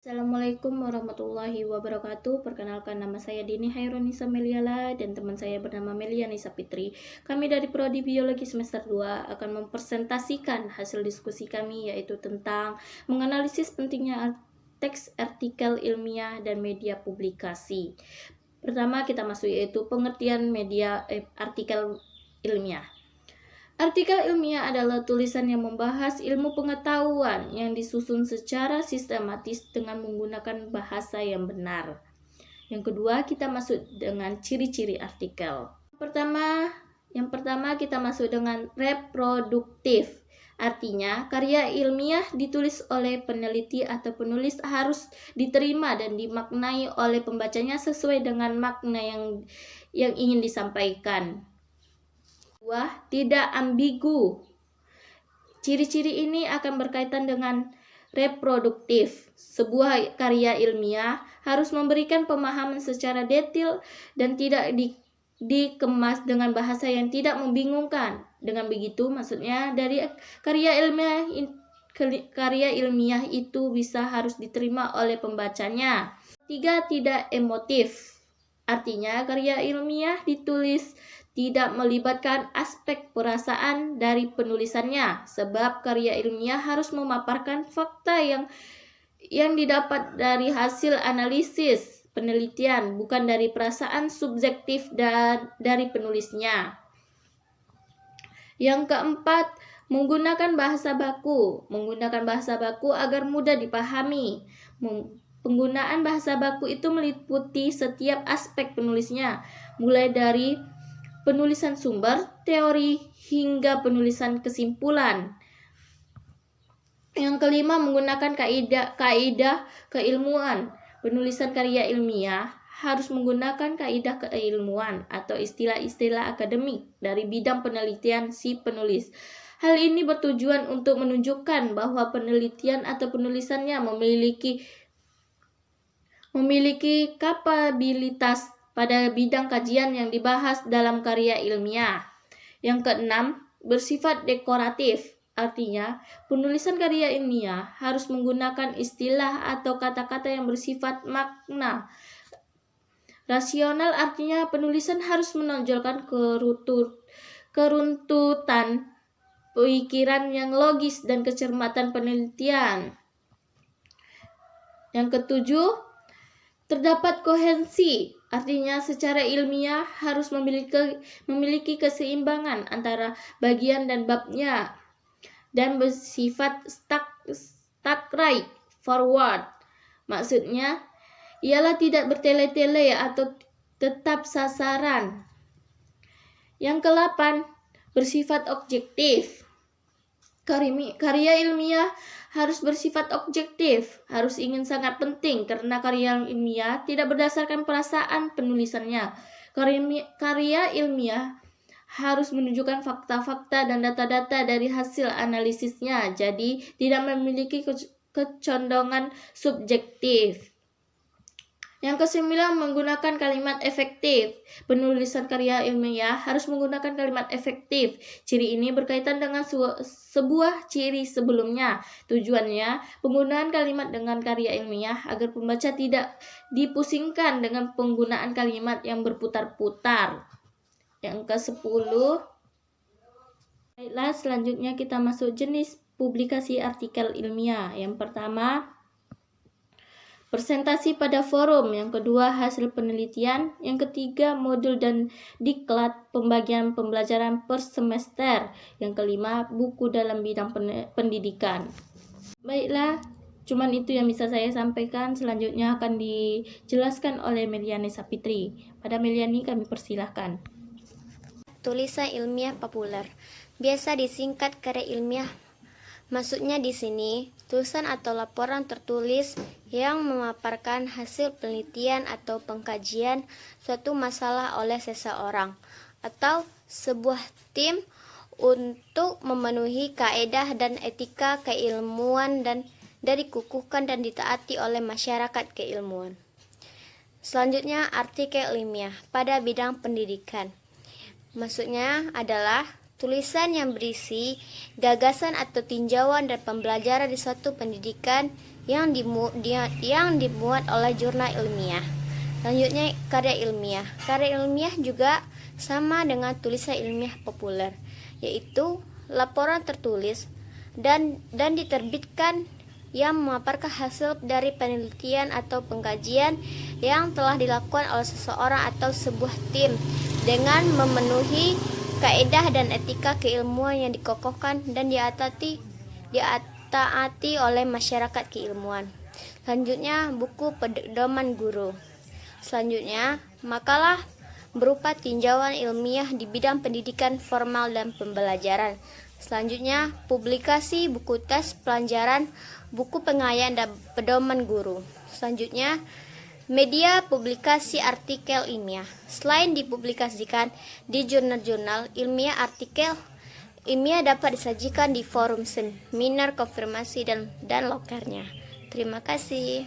Assalamualaikum warahmatullahi wabarakatuh. Perkenalkan, nama saya Dini Hairunisa Meliala dan teman saya bernama Melianisa Fitri. Kami dari Prodi Biologi semester 2 akan mempresentasikan hasil diskusi kami, yaitu tentang menganalisis pentingnya teks artikel ilmiah dan media publikasi. Pertama kita masuk yaitu pengertian artikel ilmiah. Artikel ilmiah adalah tulisan yang membahas ilmu pengetahuan yang disusun secara sistematis dengan menggunakan bahasa yang benar. Yang kedua, kita masuk dengan ciri-ciri artikel. Yang pertama kita masuk dengan reproduktif. Artinya, karya ilmiah ditulis oleh peneliti atau penulis harus diterima dan dimaknai oleh pembacanya sesuai dengan makna yang ingin disampaikan. Tidak ambigu. Ciri-ciri ini akan berkaitan dengan reproduktif. Sebuah karya ilmiah harus memberikan pemahaman secara detail dan tidak dikemas dengan bahasa yang tidak membingungkan. Dengan begitu, maksudnya dari karya ilmiah itu harus diterima oleh pembacanya. 3. Tidak emotif. Artinya, karya ilmiah ditulis tidak melibatkan aspek perasaan dari penulisannya, sebab karya ilmiah harus memaparkan fakta yang didapat dari hasil analisis penelitian, bukan dari perasaan subjektif dari penulisnya. Yang keempat, menggunakan bahasa baku. Menggunakan bahasa baku agar mudah dipahami. Penggunaan bahasa baku itu meliputi setiap aspek penulisnya, mulai dari penulisan sumber, teori, hingga penulisan kesimpulan. Yang kelima, menggunakan kaidah keilmuan. Penulisan karya ilmiah harus menggunakan kaidah keilmuan atau istilah-istilah akademik dari bidang penelitian si penulis. Hal ini bertujuan untuk menunjukkan bahwa penelitian atau penulisannya memiliki kapabilitas pada bidang kajian yang dibahas dalam karya ilmiah. Yang keenam, bersifat dekoratif. Artinya, penulisan karya ilmiah harus menggunakan istilah atau kata-kata yang bersifat makna. Rasional artinya penulisan harus menonjolkan keruntutan pikiran yang logis dan kecermatan penelitian. Yang ketujuh, terdapat koherensi. Artinya secara ilmiah harus memiliki keseimbangan antara bagian dan babnya dan bersifat straight forward. Maksudnya ialah tidak bertele-tele atau tetap sasaran. Yang ke-8, bersifat objektif. Karya ilmiah harus bersifat objektif, harus ingin sangat penting karena karya ilmiah tidak berdasarkan perasaan penulisannya. Karya ilmiah harus menunjukkan fakta-fakta dan data-data dari hasil analisisnya, jadi tidak memiliki kecondongan subjektif. Yang ke-9, menggunakan kalimat efektif. Penulisan karya ilmiah harus menggunakan kalimat efektif. Ciri ini berkaitan dengan sebuah ciri sebelumnya. Tujuannya, penggunaan kalimat dengan karya ilmiah agar pembaca tidak dipusingkan dengan penggunaan kalimat yang berputar-putar. Yang ke-10, baiklah, selanjutnya kita masuk jenis publikasi artikel ilmiah. Yang pertama, presentasi pada forum. Yang kedua, hasil penelitian. Yang ketiga, modul dan diklat pembagian pembelajaran per semester. Yang kelima, buku dalam bidang pendidikan. Baiklah, cuman itu yang bisa saya sampaikan. Selanjutnya akan dijelaskan oleh Melianisa Fitri. Pada Meliani kami persilahkan. Tulisan ilmiah populer biasa disingkat karya ilmiah. Maksudnya di sini, tulisan atau laporan tertulis yang memaparkan hasil penelitian atau pengkajian suatu masalah oleh seseorang atau sebuah tim untuk memenuhi kaedah dan etika keilmuan dan dikukuhkan dan ditaati oleh masyarakat keilmuan. Selanjutnya, artikel ilmiah pada bidang pendidikan. Maksudnya adalah tulisan yang berisi gagasan atau tinjauan dan pembelajaran di suatu pendidikan yang dimuat oleh jurnal ilmiah. Selanjutnya, karya ilmiah. Karya ilmiah juga sama dengan tulisan ilmiah populer, yaitu laporan tertulis dan diterbitkan yang memaparkan hasil dari penelitian atau pengkajian yang telah dilakukan oleh seseorang atau sebuah tim dengan memenuhi kaedah dan etika keilmuan yang dikokohkan dan diataati oleh masyarakat keilmuan. Selanjutnya, buku pedoman guru. Selanjutnya, makalah berupa tinjauan ilmiah di bidang pendidikan formal dan pembelajaran. Selanjutnya, publikasi buku tes pelajaran, buku pengayaan dan pedoman guru. Selanjutnya, media publikasi artikel ilmiah. Selain dipublikasikan di jurnal-jurnal ilmiah, artikel ilmiah dapat disajikan di forum seminar, konfirmasi dan lokernya. Terima kasih.